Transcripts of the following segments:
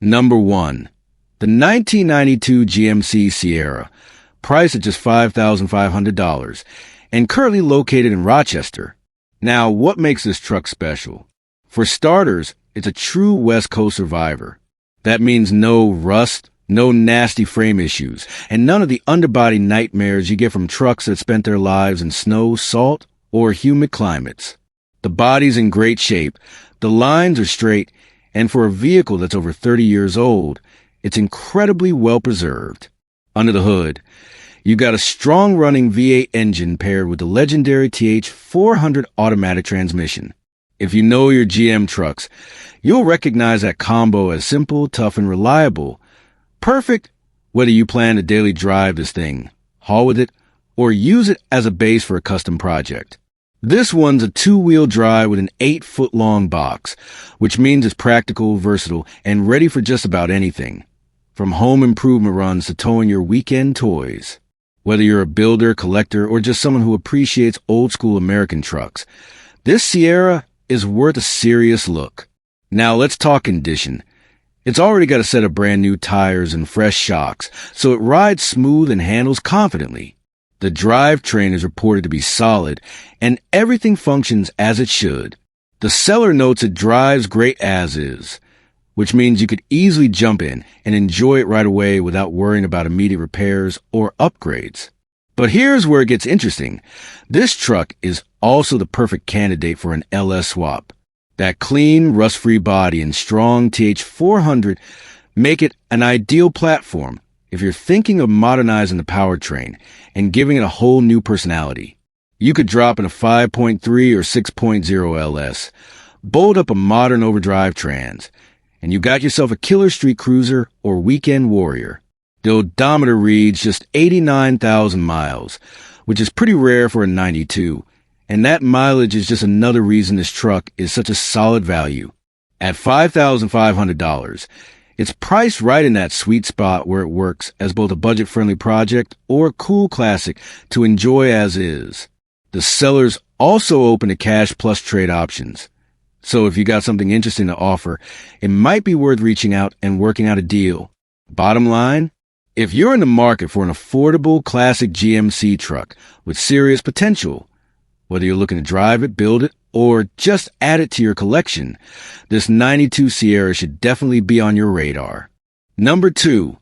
Number 1. The 1992 GMC Sierra, priced at just $5,500, and currently located in Rochester. Now, what makes this truck special? For starters, it's a true West Coast survivor. That means no rust, no nasty frame issues, and none of the underbody nightmares you get from trucks that spent their lives in snow, salt, or humid climates. The body's in great shape, the lines are straight, and for a vehicle that's over 30 years old, it's incredibly well preserved. Under the hood, you've got a strong-running V8 engine paired with the legendary TH400 automatic transmission. If you know your GM trucks, you'll recognize that combo as simple, tough, and reliable. Perfect whether you plan to daily drive this thing, haul with it, or use it as a base for a custom project. This one's a two-wheel drive with an 8-foot-long box, which means it's practical, versatile, and ready for just about anything. From home improvement runs to towing your weekend toys. Whether you're a builder, collector, or just someone who appreciates old-school American trucks, this Sierra is worth a serious look. Now let's talk condition. It's already got a set of brand new tires and fresh shocks, so it rides smooth and handles confidently. The drivetrain is reported to be solid, and everything functions as it should. The seller notes it drives great as is, which means you could easily jump in and enjoy it right away without worrying about immediate repairs or upgrades. But here's where it gets interesting. This truck is also the perfect candidate for an LS swap. That clean, rust-free body and strong TH400 make it an ideal platform if you're thinking of modernizing the powertrain and giving it a whole new personality. You could drop in a 5.3 or 6.0 LS, bolt up a modern overdrive trans, and you got yourself a killer street cruiser or weekend warrior. The odometer reads just 89,000 miles, which is pretty rare for a 92, and that mileage is just another reason this truck is such a solid value. At $5,500, it's priced right in that sweet spot where it works as both a budget-friendly project or a cool classic to enjoy as is. The seller's also open to cash plus trade options. So if you got something interesting to offer, it might be worth reaching out and working out a deal. Bottom line, if you're in the market for an affordable classic GMC truck with serious potential, whether you're looking to drive it, build it, or just add it to your collection, this 92 Sierra should definitely be on your radar. Number 2,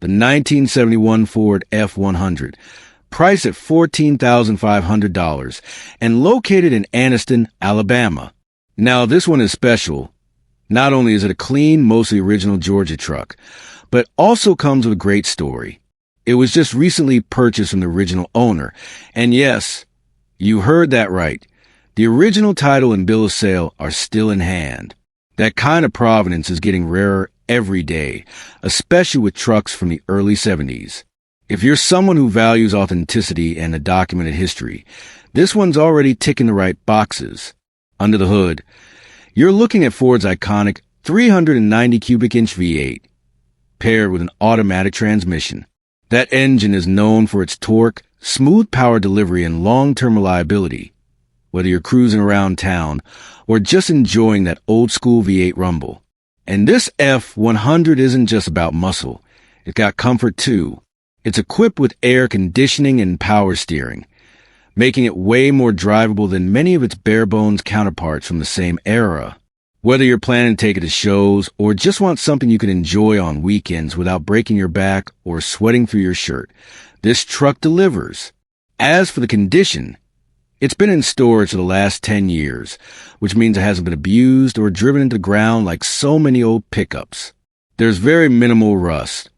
the 1971 Ford F-100, priced at $14,500 and located in Anniston, Alabama. Now, this one is special. Not only is it a clean, mostly original Georgia truck, but also comes with a great story. It was just recently purchased from the original owner. And yes, you heard that right. The original title and bill of sale are still in hand. That kind of provenance is getting rarer every day, especially with trucks from the early 70s. If you're someone who values authenticity and a documented history, this one's already ticking the right boxes. Under the hood, you're looking at Ford's iconic 390 cubic inch V8, paired with an automatic transmission. That engine is known for its torque, smooth power delivery, and long-term reliability. Whether you're cruising around town or just enjoying that old-school V8 rumble. And this F-100 isn't just about muscle. It's got comfort, too. It's equipped with air conditioning and power steering, making it way more drivable than many of its bare-bones counterparts from the same era. Whether you're planning to take it to shows or just want something you can enjoy on weekends without breaking your back or sweating through your shirt, this truck delivers. As for the condition, it's been in storage for the last 10 years, which means it hasn't been abused or driven into the ground like so many old pickups. There's very minimal rust,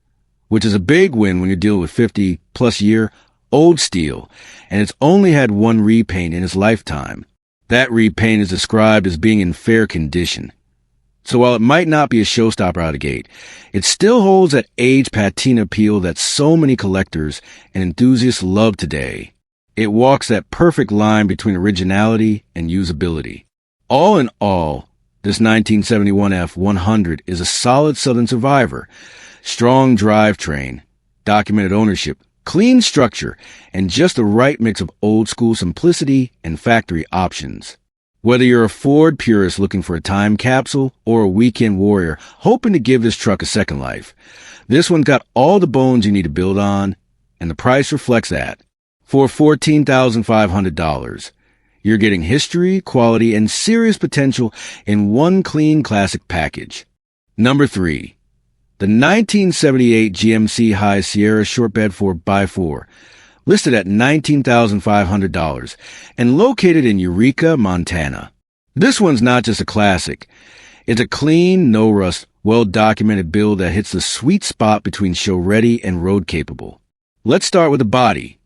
which is a big win when you're dealing with 50-plus-year old steel, and it's only had one repaint in its lifetime. That repaint is described as being in fair condition. So while it might not be a showstopper out of the gate, it still holds that age patina appeal that so many collectors and enthusiasts love today. It walks that perfect line between originality and usability. All in all, this 1971 F-100 is a solid Southern survivor, strong drivetrain, documented ownership, clean structure, and just the right mix of old-school simplicity and factory options. Whether you're a Ford purist looking for a time capsule or a weekend warrior hoping to give this truck a second life, this one's got all the bones you need to build on, and the price reflects that. For $14,500, you're getting history, quality, and serious potential in one clean classic package. Number 3. The 1978 GMC High Sierra shortbed 4x4, listed at $19,500 and located in Eureka, Montana. This one's not just a classic. It's a clean, no-rust, well-documented build that hits the sweet spot between show-ready and road-capable. Let's start with the body.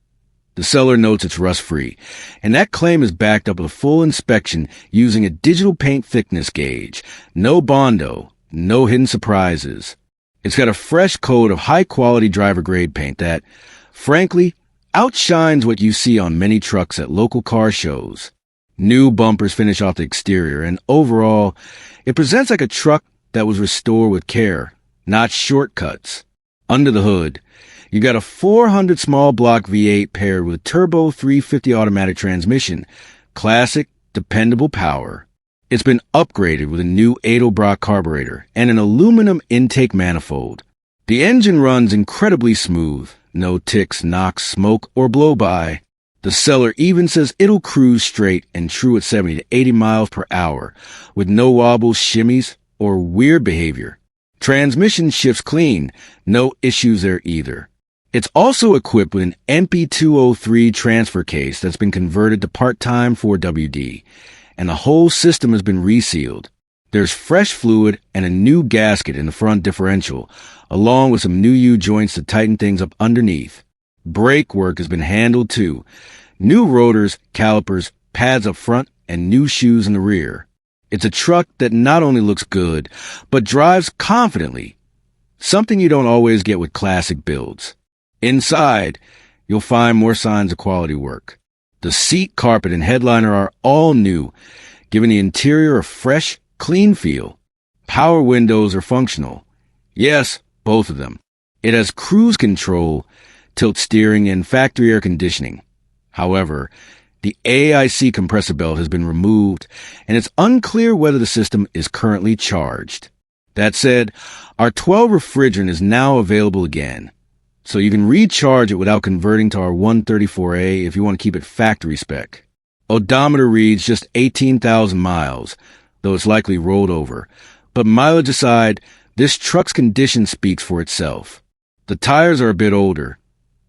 The seller notes it's rust-free, and that claim is backed up with a full inspection using a digital paint thickness gauge. No Bondo, no hidden surprises. It's got a fresh coat of high-quality driver-grade paint that, frankly, outshines what you see on many trucks at local car shows. New bumpers finish off the exterior, and overall, it presents like a truck that was restored with care, not shortcuts. Under the hood, you got a 400 small block V8 paired with turbo 350 automatic transmission, classic, dependable power. It's been upgraded with a new Edelbrock carburetor and an aluminum intake manifold. The engine runs incredibly smooth. No ticks, knocks, smoke, or blow-by. The seller even says it'll cruise straight and true at 70 to 80 miles per hour, with no wobbles, shimmies, or weird behavior. Transmission shifts clean, no issues there either. It's also equipped with an MP203 transfer case that's been converted to part-time 4WD, and the whole system has been resealed. There's fresh fluid and a new gasket in the front differential, along with some new U-joints to tighten things up underneath. Brake work has been handled too. New rotors, calipers, pads up front, and new shoes in the rear. It's a truck that not only looks good, but drives confidently. Something you don't always get with classic builds. Inside, you'll find more signs of quality work. The seat, carpet, and headliner are all new, giving the interior a fresh, clean feel. Power windows are functional. Yes, both of them. It has cruise control, tilt steering, and factory air conditioning. However, the AIC compressor belt has been removed, and it's unclear whether the system is currently charged. That said, our 12 refrigerant is now available again, so you can recharge it without converting to our 134A if you want to keep it factory spec. Odometer reads just 18,000 miles, though it's likely rolled over. But mileage aside, this truck's condition speaks for itself. The tires are a bit older,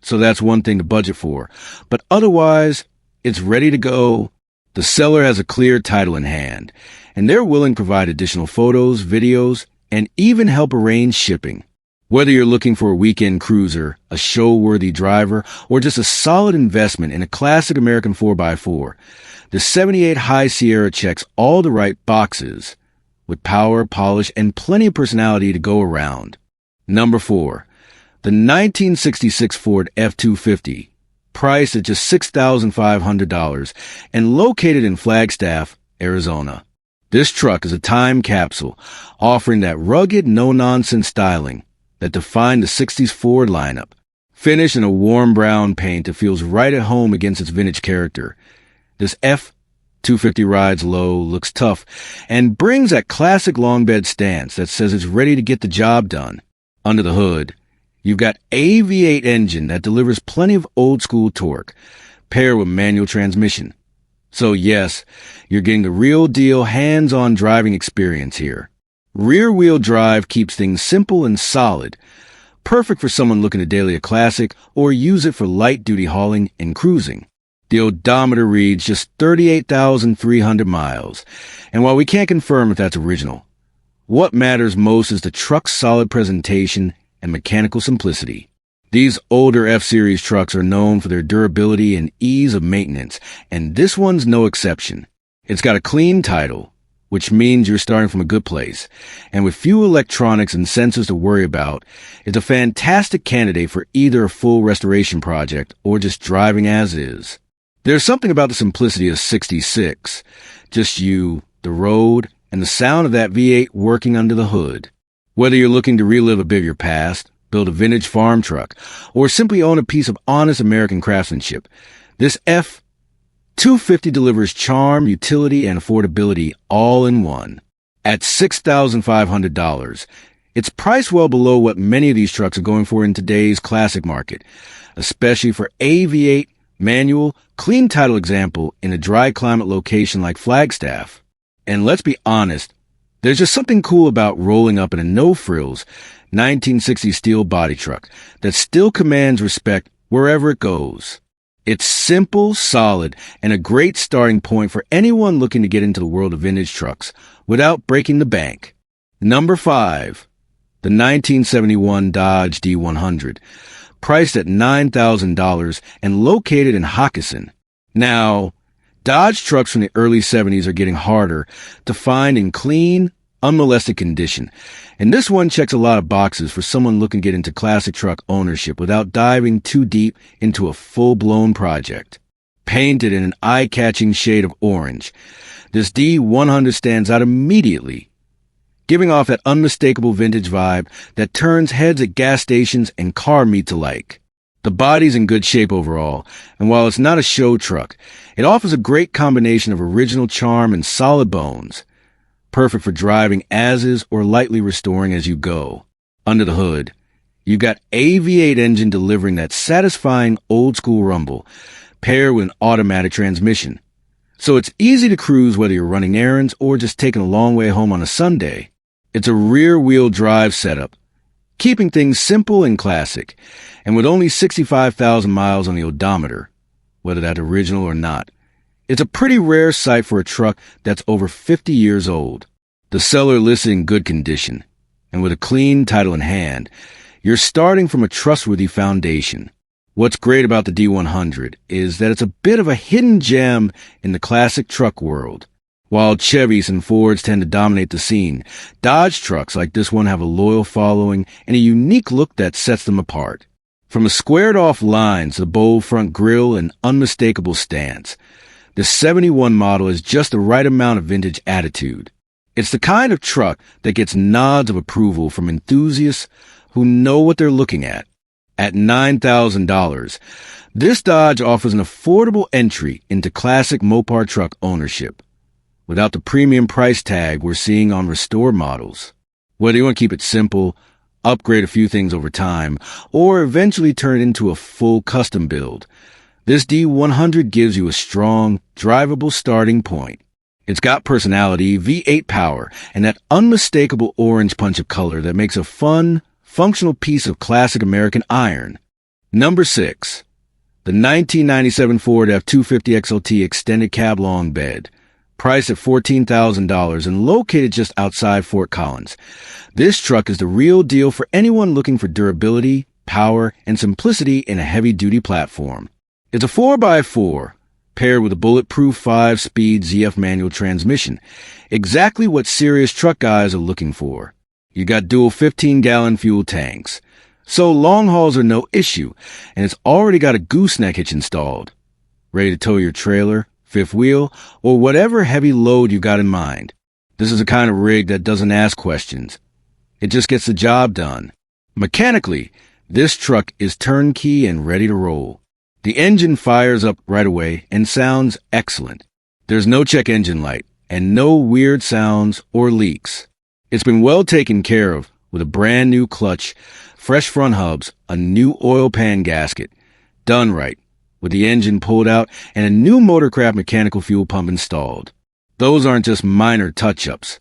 so that's one thing to budget for. But otherwise, it's ready to go. The seller has a clear title in hand, and they're willing to provide additional photos, videos, and even help arrange shipping. Whether you're looking for a weekend cruiser, a show-worthy driver, or just a solid investment in a classic American 4x4, the 78 High Sierra checks all the right boxes, with power, polish, and plenty of personality to go around. Number 4. The 1966 Ford F-250, priced at just $6,500 and located in Flagstaff, Arizona. This truck is a time capsule, offering that rugged, no-nonsense styling that defined the 60s Ford lineup. Finished in a warm brown paint that feels right at home against its vintage character. This F-250 rides low, looks tough, and brings that classic long bed stance that says it's ready to get the job done. Under the hood, you've got a V8 engine that delivers plenty of old-school torque, paired with manual transmission. So yes, you're getting the real deal hands-on driving experience here. Rear-wheel drive keeps things simple and solid, perfect for someone looking to daily a classic or use it for light-duty hauling and cruising. The odometer reads just 38,300 miles, and while we can't confirm if that's original, what matters most is the truck's solid presentation and mechanical simplicity. These older F-Series trucks are known for their durability and ease of maintenance, and this one's no exception. It's got a clean title, which means you're starting from a good place, and with few electronics and sensors to worry about, it's a fantastic candidate for either a full restoration project or just driving as is. There's something about the simplicity of 66, just you, the road, and the sound of that V8 working under the hood. Whether you're looking to relive a bit of your past, build a vintage farm truck, or simply own a piece of honest American craftsmanship, this 250 delivers charm, utility, and affordability all in one. At $6,500, it's priced well below what many of these trucks are going for in today's classic market, especially for a V8 manual, clean title example in a dry climate location like Flagstaff. And let's be honest, there's just something cool about rolling up in a no-frills 1960s steel body truck that still commands respect wherever it goes. It's simple, solid, and a great starting point for anyone looking to get into the world of vintage trucks without breaking the bank. Number 5, the 1971 Dodge D100, priced at $9,000 and located in Hockessin. Now, Dodge trucks from the early 70s are getting harder to find in clean, unmolested condition, and this one checks a lot of boxes for someone looking to get into classic truck ownership without diving too deep into a full-blown project. Painted in an eye-catching shade of orange, this D100 stands out immediately, giving off that unmistakable vintage vibe that turns heads at gas stations and car meets alike. The body's in good shape overall, and while it's not a show truck, it offers a great combination of original charm and solid bones. Perfect for driving as is or lightly restoring as you go. Under the hood, you've got a V8 engine delivering that satisfying old-school rumble, paired with an automatic transmission. So it's easy to cruise whether you're running errands or just taking a long way home on a Sunday. It's a rear-wheel drive setup, keeping things simple and classic, and with only 65,000 miles on the odometer, whether that's original or not. It's a pretty rare sight for a truck that's over 50 years old. The seller lists it in good condition, and with a clean title in hand, you're starting from a trustworthy foundation. What's great about the D100 is that it's a bit of a hidden gem in the classic truck world. While Chevys and Fords tend to dominate the scene, Dodge trucks like this one have a loyal following and a unique look that sets them apart. From the squared-off lines, the bold front grille, and unmistakable stance, the 71 model is just the right amount of vintage attitude. It's the kind of truck that gets nods of approval from enthusiasts who know what they're looking at. At $9,000, this Dodge offers an affordable entry into classic Mopar truck ownership, without the premium price tag we're seeing on restored models. Whether you want to keep it simple, upgrade a few things over time, or eventually turn it into a full custom build, this D100 gives you a strong, drivable starting point. It's got personality, V8 power, and that unmistakable orange punch of color that makes a fun, functional piece of classic American iron. Number 6, the 1997 Ford F-250 XLT extended cab long bed, priced at $14,000 and located just outside Fort Collins. This truck is the real deal for anyone looking for durability, power, and simplicity in a heavy-duty platform. It's a 4x4, paired with a bulletproof 5-speed ZF manual transmission, exactly what serious truck guys are looking for. You got dual 15-gallon fuel tanks, so long hauls are no issue, and it's already got a gooseneck hitch installed. Ready to tow your trailer, fifth wheel, or whatever heavy load you got in mind. This is the kind of rig that doesn't ask questions. It just gets the job done. Mechanically, this truck is turnkey and ready to roll. The engine fires up right away and sounds excellent. There's no check engine light and no weird sounds or leaks. It's been well taken care of with a brand new clutch, fresh front hubs, a new oil pan gasket, done right, with the engine pulled out and a new Motorcraft mechanical fuel pump installed. Those aren't just minor touch-ups.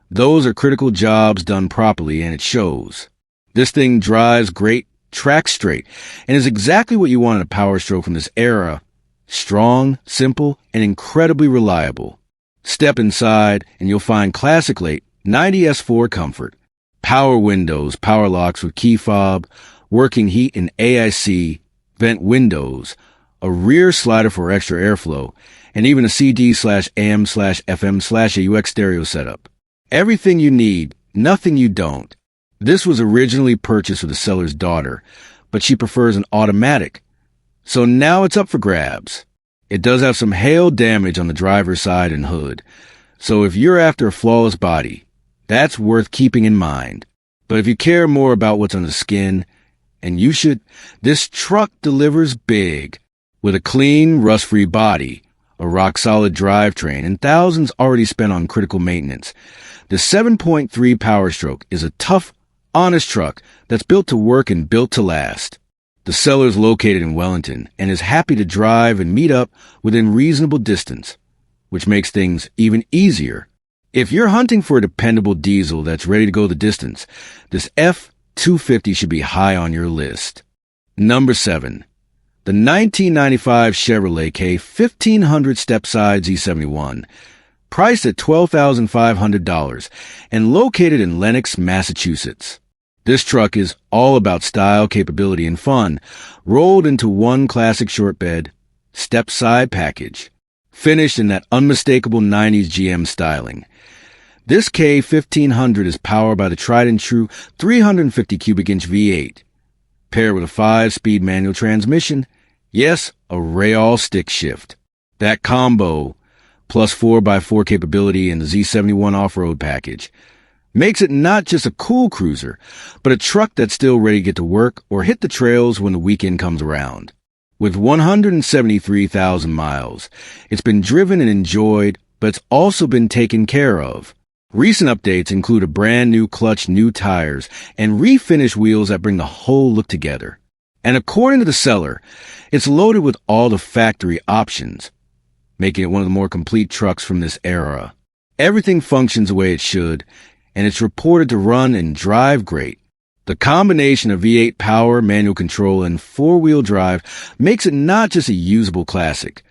Those are critical jobs done properly, and it shows. This thing drives great, tracks straight, and is exactly what you want in a Powerstroke from this era. Strong, simple, and incredibly reliable. Step inside, and you'll find classic late 90S4 comfort. Power windows, power locks with key fob, working heat and AIC, vent windows, a rear slider for extra airflow, and even a CD/AM/FM/AUX stereo setup. Everything you need, nothing you don't. This was originally purchased for the seller's daughter, but she prefers an automatic, so now it's up for grabs. It does have some hail damage on the driver's side and hood, so if you're after a flawless body, that's worth keeping in mind. But if you care more about what's on the skin, and you should, this truck delivers big. With a clean, rust-free body, a rock-solid drivetrain, and thousands already spent on critical maintenance. The 7.3 Powerstroke is a tough, honest truck that's built to work and built to last. The seller is located in Wellington and is happy to drive and meet up within reasonable distance, which makes things even easier. If you're hunting for a dependable diesel that's ready to go the distance, this F-250 should be high on your list. Number 7. The 1995 Chevrolet K1500 Step-Side Z71, priced at $12,500 and located in Lenox, Massachusetts. This truck is all about style, capability, and fun, rolled into one classic shortbed, step-side package, finished in that unmistakable 90s GM styling. This K1500 is powered by the tried-and-true 350 cubic inch V8, paired with a 5-speed manual transmission. Yes, a Ray-all stick shift. That combo, plus 4x4 capability in the Z71 off-road package, makes it not just a cool cruiser, but a truck that's still ready to get to work or hit the trails when the weekend comes around. With 173,000 miles, it's been driven and enjoyed, but it's also been taken care of. Recent updates include a brand new clutch, new tires, and refinished wheels that bring the whole look together. And according to the seller, it's loaded with all the factory options, making it one of the more complete trucks from this era. Everything functions the way it should, and it's reported to run and drive great. The combination of V8 power, manual control, and four-wheel drive makes it not just a usable classic,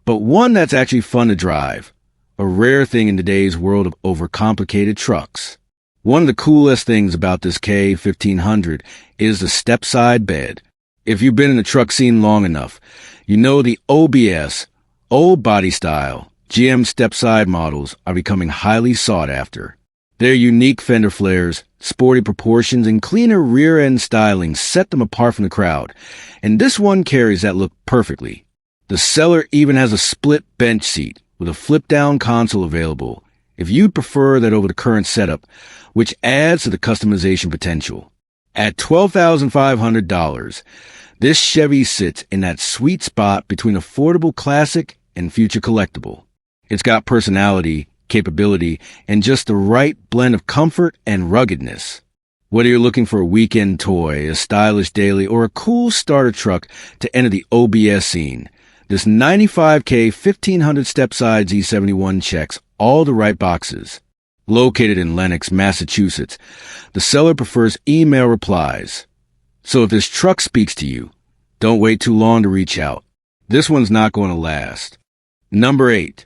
but one that's actually fun to drive, a rare thing in today's world of overcomplicated trucks. One of the coolest things about this K1500 is the step-side bed. If you've been in the truck scene long enough, you know the OBS, old body style, GM step-side models are becoming highly sought after. Their unique fender flares, sporty proportions, and cleaner rear-end styling set them apart from the crowd, and this one carries that look perfectly. The seller even has a split bench seat with a flip-down console available, if you'd prefer that over the current setup, which adds to the customization potential. At $12,500, this Chevy sits in that sweet spot between affordable classic and future collectible. It's got personality, capability, and just the right blend of comfort and ruggedness. Whether you're looking for a weekend toy, a stylish daily, or a cool starter truck to enter the OBS scene, this 95K 1500 Step-Side Z71 checks all the right boxes. Located in Lenox, Massachusetts, the seller prefers email replies. So if this truck speaks to you, don't wait too long to reach out. This one's not going to last. Number 8.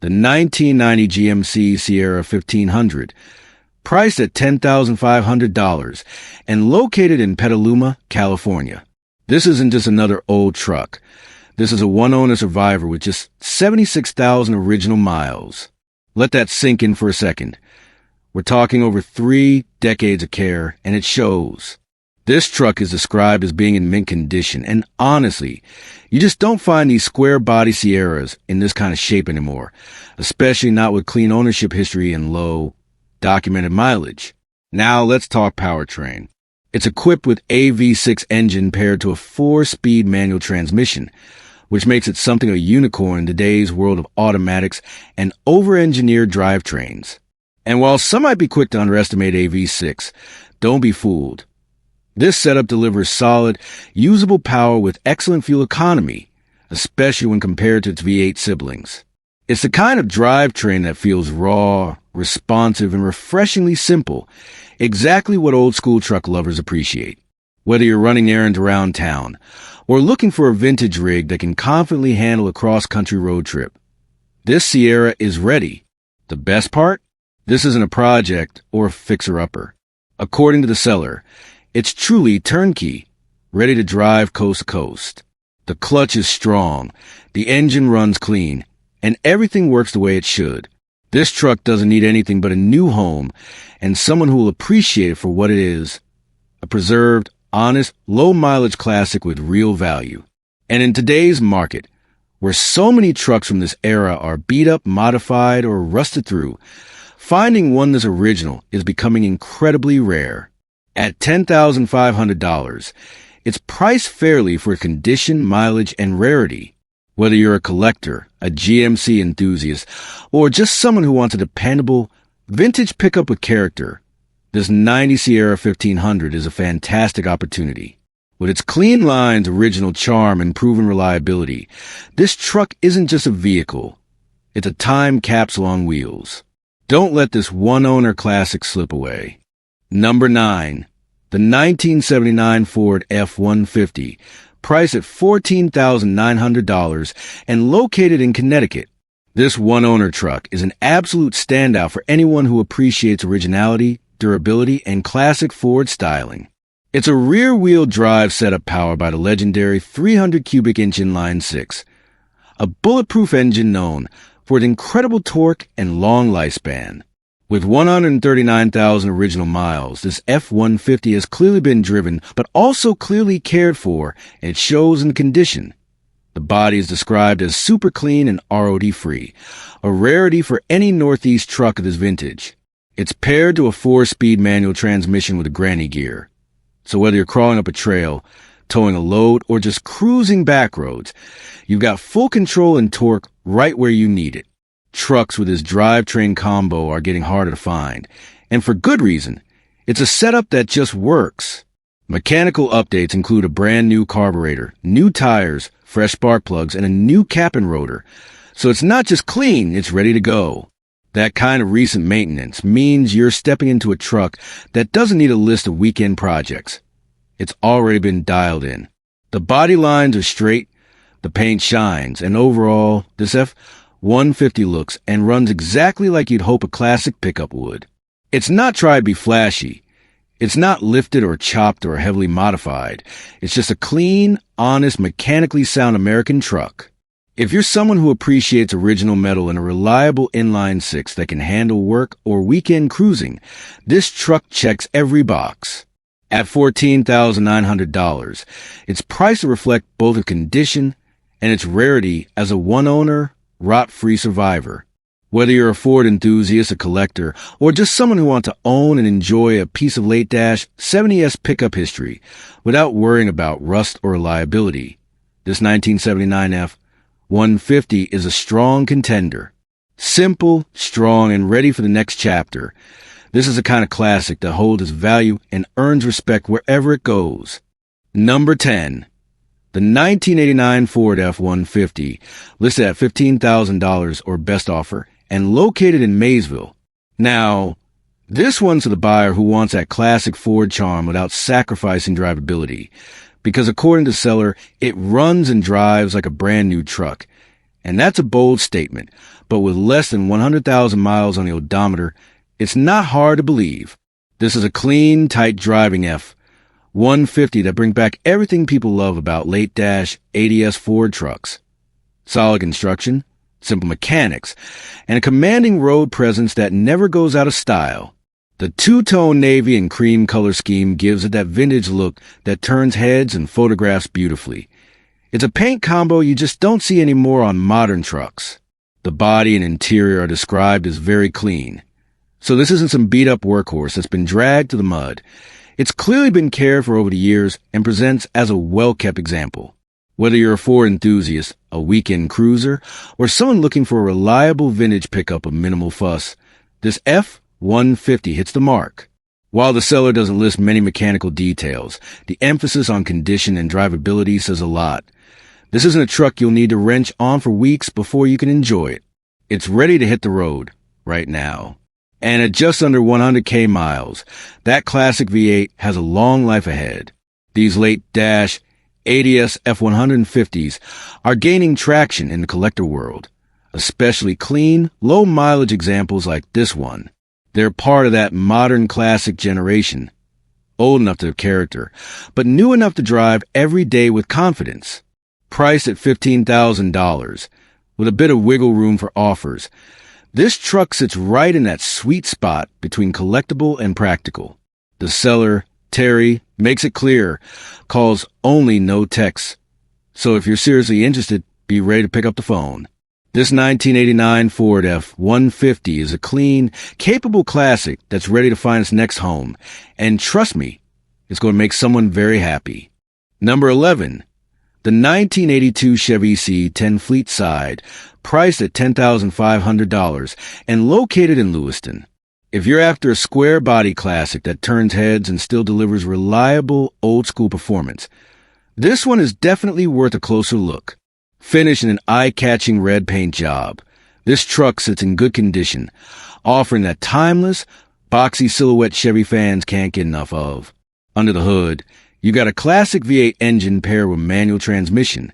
The 1990 GMC Sierra 1500, priced at $10,500 and located in Petaluma, California. This isn't just another old truck. This is a one-owner survivor with just 76,000 original miles. Let that sink in for a second. We're talking over 3 decades of care, and it shows. This truck is described as being in mint condition, and honestly, you just don't find these square-body Sierras in this kind of shape anymore, especially not with clean ownership history and low, documented mileage. Now let's talk powertrain. It's equipped with a V6 engine paired to a 4-speed manual transmission, which makes it something of a unicorn in today's world of automatics and over-engineered drivetrains. And while some might be quick to underestimate a V6, don't be fooled. This setup delivers solid, usable power with excellent fuel economy, especially when compared to its V8 siblings. It's the kind of drivetrain that feels raw, responsive, and refreshingly simple, exactly what old-school truck lovers appreciate. Whether you're running errands around town or looking for a vintage rig that can confidently handle a cross-country road trip, this Sierra is ready. The best part? This isn't a project or a fixer-upper. According to the seller, it's truly turnkey, ready to drive coast to coast. The clutch is strong, the engine runs clean, and everything works the way it should. This truck doesn't need anything but a new home and someone who will appreciate it for what it is, a preserved, honest, low-mileage classic with real value. And in today's market, where so many trucks from this era are beat up, modified, or rusted through, finding one that's original is becoming incredibly rare. At $10,500, it's priced fairly for condition, mileage, and rarity. Whether you're a collector, a GMC enthusiast, or just someone who wants a dependable, vintage pickup with character, this 90 Sierra 1500 is a fantastic opportunity. With its clean lines, original charm, and proven reliability, this truck isn't just a vehicle. It's a time capsule on wheels. Don't let this one-owner classic slip away. Number 9. The 1979 Ford F-150, priced at $14,900 and located in Connecticut. This one-owner truck is an absolute standout for anyone who appreciates originality, durability, and classic Ford styling. It's a rear-wheel drive setup powered by the legendary 300 cubic inch inline-six, a bulletproof engine known for its incredible torque and long lifespan. With 139,000 original miles, this F-150 has clearly been driven, but also clearly cared for, and it shows in the condition. The body is described as super clean and ROD-free, a rarity for any Northeast truck of this vintage. It's paired to a 4-speed manual transmission with a granny gear. So whether you're crawling up a trail, towing a load, or just cruising back roads, you've got full control and torque right where you need it. Trucks with this drivetrain combo are getting harder to find, and for good reason. It's a setup that just works. Mechanical updates include a brand new carburetor, new tires, fresh spark plugs, and a new cap and rotor. So it's not just clean, it's ready to go. That kind of recent maintenance means you're stepping into a truck that doesn't need a list of weekend projects. It's already been dialed in. The body lines are straight, the paint shines, and overall, this F-150 looks and runs exactly like you'd hope a classic pickup would. It's not tried to be flashy. It's not lifted or chopped or heavily modified. It's just a clean, honest, mechanically sound American truck. If you're someone who appreciates original metal and a reliable inline-six that can handle work or weekend cruising, this truck checks every box. At $14,900, it's priced to reflect both its condition and its rarity as a one-owner, rot-free survivor. Whether you're a Ford enthusiast, a collector, or just someone who wants to own and enjoy a piece of late-dash 70s pickup history without worrying about rust or reliability, this 1979 F-150 is a strong contender. Simple, strong, and ready for the next chapter. This is the kind of classic that holds its value and earns respect wherever it goes. Number 10. The 1989 Ford F-150, listed at $15,000 or best offer, and located in Maysville. Now, this one's to the buyer who wants that classic Ford charm without sacrificing drivability, because according to the seller, it runs and drives like a brand new truck. And that's a bold statement, but with less than 100,000 miles on the odometer, it's not hard to believe. This is a clean, tight driving F-150 that brings back everything people love about late-dash 80s Ford trucks. Solid construction, simple mechanics, and a commanding road presence that never goes out of style. The two-tone navy and cream color scheme gives it that vintage look that turns heads and photographs beautifully. It's a paint combo you just don't see anymore on modern trucks. The body and interior are described as very clean. So this isn't some beat-up workhorse that's been dragged to the mud. It's clearly been cared for over the years and presents as a well-kept example. Whether you're a Ford enthusiast, a weekend cruiser, or someone looking for a reliable vintage pickup of minimal fuss, this F-150 hits the mark. While the seller doesn't list many mechanical details, the emphasis on condition and drivability says a lot. This isn't a truck you'll need to wrench on for weeks before you can enjoy it. It's ready to hit the road right now. And at just under 100K miles, that classic V8 has a long life ahead. These late-dash 80s F-150s are gaining traction in the collector world, especially clean, low-mileage examples like this one. They're part of that modern classic generation, old enough to have character, but new enough to drive every day with confidence. Priced at $15,000, with a bit of wiggle room for offers, this truck sits right in that sweet spot between collectible and practical. The seller, Terry, makes it clear, calls only no texts. So if you're seriously interested, be ready to pick up the phone. This 1989 Ford F-150 is a clean, capable classic that's ready to find its next home. And trust me, it's going to make someone very happy. Number 11. The 1982 Chevy C10 Fleetside, priced at $10,500 and located in Lewiston. If you're after a square-body classic that turns heads and still delivers reliable, old-school performance, this one is definitely worth a closer look. Finished in an eye-catching red paint job, this truck sits in good condition, offering that timeless, boxy silhouette Chevy fans can't get enough of. Under the hood, you got a classic V8 engine paired with manual transmission,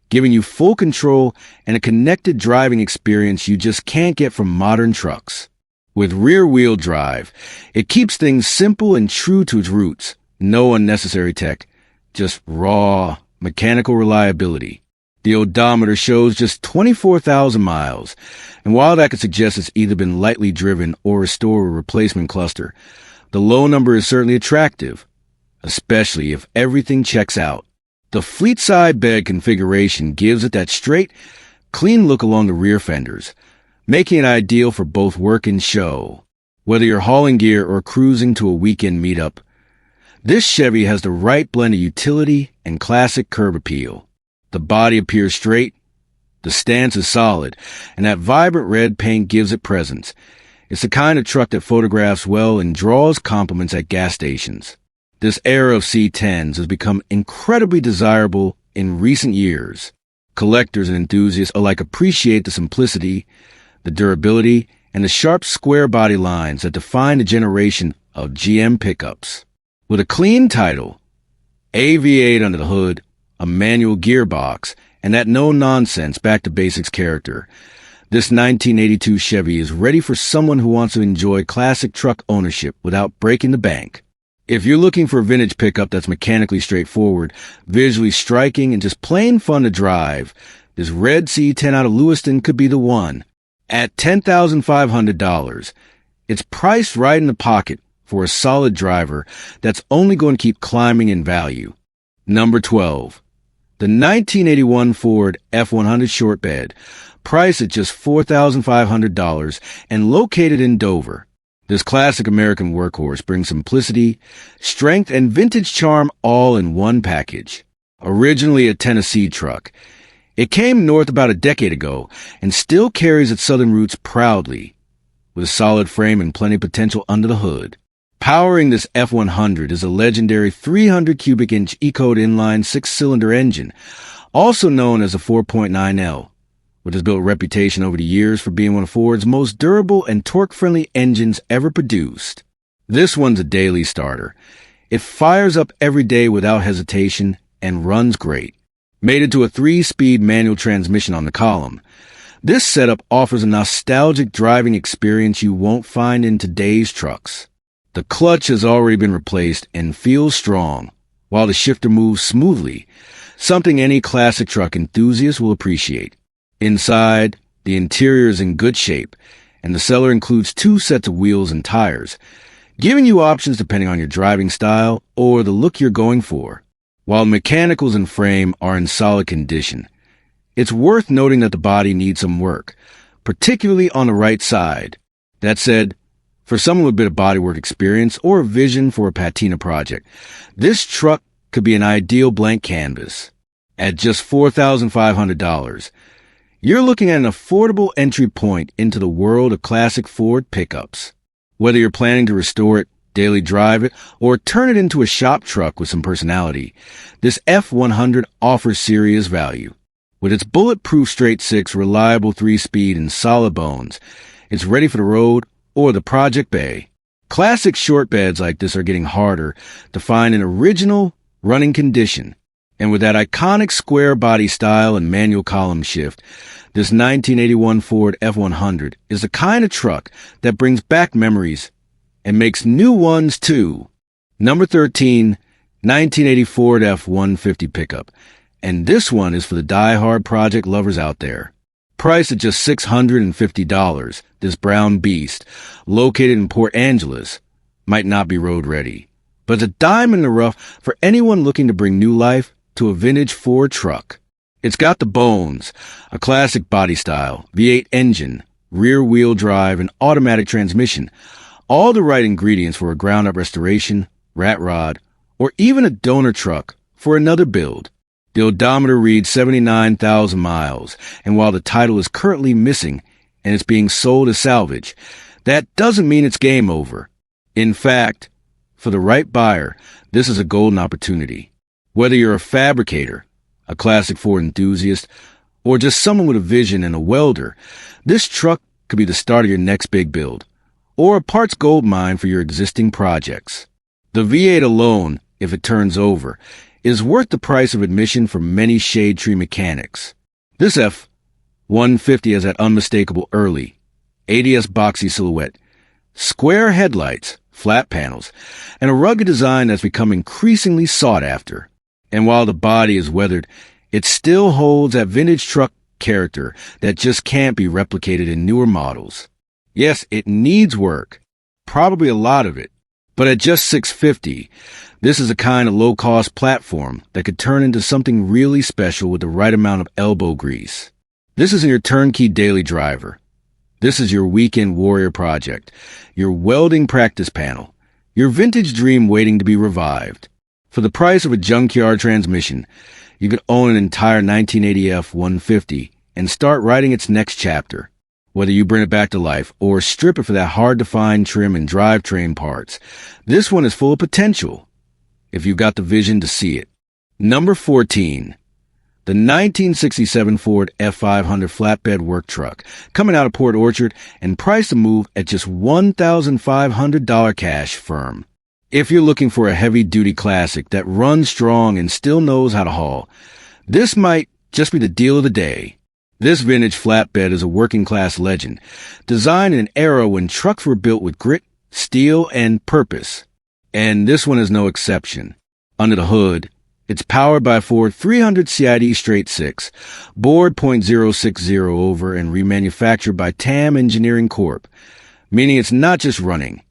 giving you full control and a connected driving experience you just can't get from modern trucks. With rear-wheel drive, it keeps things simple and true to its roots. No unnecessary tech, just raw, mechanical reliability. The odometer shows just 24,000 miles, and while that could suggest it's either been lightly driven or restored a replacement cluster, the low number is certainly attractive, especially if everything checks out. The Fleetside bed configuration gives it that straight, clean look along the rear fenders, making it ideal for both work and show. Whether you're hauling gear or cruising to a weekend meetup, this Chevy has the right blend of utility and classic curb appeal. The body appears straight, the stance is solid, and that vibrant red paint gives it presence. It's the kind of truck that photographs well and draws compliments at gas stations. This era of C10s has become incredibly desirable in recent years. Collectors and enthusiasts alike appreciate the simplicity, the durability, and the sharp square body lines that define a generation of GM pickups. With a clean title, a V8 under the hood, a manual gearbox, and that no-nonsense back-to-basics character, this 1982 Chevy is ready for someone who wants to enjoy classic truck ownership without breaking the bank. If you're looking for a vintage pickup that's mechanically straightforward, visually striking, and just plain fun to drive, this red C10 out of Lewiston could be the one. At $10,500, it's priced right in the pocket for a solid driver that's only going to keep climbing in value. Number 12. The 1981 Ford F100 shortbed, priced at just $4,500 and located in Dover. This classic American workhorse brings simplicity, strength, and vintage charm all in one package. Originally a Tennessee truck, it came north about a decade ago and still carries its southern roots proudly, with a solid frame and plenty of potential under the hood. Powering this F100 is a legendary 300 cubic inch E-Code inline six-cylinder engine, also known as a 4.9L, which has built a reputation over the years for being one of Ford's most durable and torque-friendly engines ever produced. This one's a daily starter. It fires up every day without hesitation and runs great. Mated to a 3-speed manual transmission on the column, this setup offers a nostalgic driving experience you won't find in today's trucks. The clutch has already been replaced and feels strong, while the shifter moves smoothly, something any classic truck enthusiast will appreciate. Inside, the interior is in good shape, and the cellar includes 2 sets of wheels and tires, giving you options depending on your driving style or the look you're going for. While mechanicals and frame are in solid condition, it's worth noting that the body needs some work, particularly on the right side. That said, for someone with a bit of bodywork experience or a vision for a patina project, this truck could be an ideal blank canvas. At just $4,500, you're looking at an affordable entry point into the world of classic Ford pickups. Whether you're planning to restore it, daily drive it, or turn it into a shop truck with some personality, this F100 offers serious value. With its bulletproof straight-six, reliable 3-speed, and solid bones, it's ready for the road or the project bay. Classic shortbeds like this are getting harder to find in original, running condition. And with that iconic square body style and manual column shift, this 1981 Ford F100 is the kind of truck that brings back memories and makes new ones too. Number 13, 1980 Ford F-150 pickup. And this one is for the die-hard project lovers out there. Priced at just $650, this brown beast, located in Port Angeles, might not be road ready, but it's a diamond in the rough for anyone looking to bring new life to a vintage Ford truck. It's got the bones, a classic body style, V8 engine, rear-wheel drive, and automatic transmission, all the right ingredients for a ground-up restoration, rat rod, or even a donor truck for another build. The odometer reads 79,000 miles, and while the title is currently missing and it's being sold as salvage, that doesn't mean it's game over. In fact, for the right buyer, this is a golden opportunity. Whether you're a fabricator, a classic Ford enthusiast, or just someone with a vision and a welder, this truck could be the start of your next big build, or a parts gold mine for your existing projects. The V8 alone, if it turns over, is worth the price of admission for many shade tree mechanics. This F-150 has that unmistakable early, ADS boxy silhouette, square headlights, flat panels, and a rugged design that's become increasingly sought after. And while the body is weathered, it still holds that vintage truck character that just can't be replicated in newer models. Yes, it needs work, probably a lot of it, but at just $650, this is a kind of low-cost platform that could turn into something really special with the right amount of elbow grease. This isn't your turnkey daily driver. This is your weekend warrior project, your welding practice panel, your vintage dream waiting to be revived. For the price of a junkyard transmission, you could own an entire 1980 F-150 and start writing its next chapter. Whether you bring it back to life or strip it for that hard-to-find trim and drivetrain parts, this one is full of potential, if you've got the vision to see it. Number 14. The 1967 Ford F500 flatbed work truck, coming out of Port Orchard and priced to move at just $1,500 cash firm. If you're looking for a heavy-duty classic that runs strong and still knows how to haul, this might just be the deal of the day. This vintage flatbed is a working-class legend, designed in an era when trucks were built with grit, steel, and purpose. And this one is no exception. Under the hood, it's powered by a Ford 300 CID straight 6, bored .060 over and remanufactured by TAM Engineering Corp., meaning it's not just running.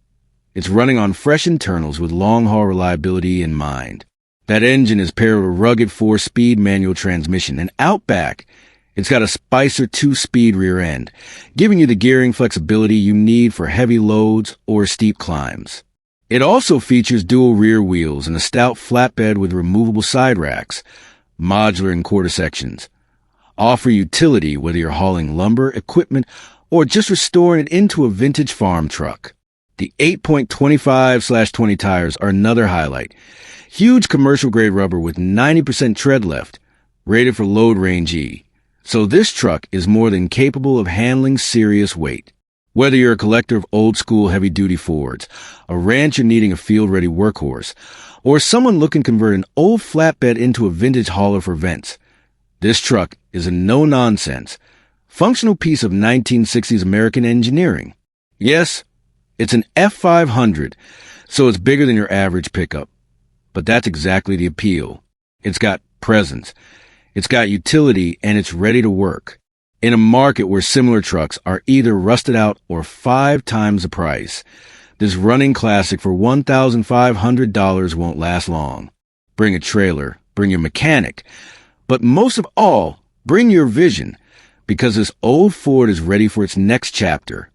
It's running on fresh internals with long-haul reliability in mind. That engine is paired with a rugged 4-speed manual transmission, and out back, it's got a Spicer 2-speed rear end, giving you the gearing flexibility you need for heavy loads or steep climbs. It also features dual rear wheels and a stout flatbed with removable side racks, modular and quarter sections. Offer utility whether you're hauling lumber, equipment, or just restoring it into a vintage farm truck. The 8.25/20 tires are another highlight. Huge commercial-grade rubber with 90% tread left, rated for load range E. So this truck is more than capable of handling serious weight. Whether you're a collector of old-school heavy-duty Fords, a rancher needing a field-ready workhorse, or someone looking to convert an old flatbed into a vintage hauler for vents, this truck is a no-nonsense, functional piece of 1960s American engineering. Yes, it's an F500, so it's bigger than your average pickup. But that's exactly the appeal. It's got presence, it's got utility, and it's ready to work. In a market where similar trucks are either rusted out or 5 times the price, this running classic for $1,500 won't last long. Bring a trailer, bring your mechanic, but most of all, bring your vision, because this old Ford is ready for its next chapter.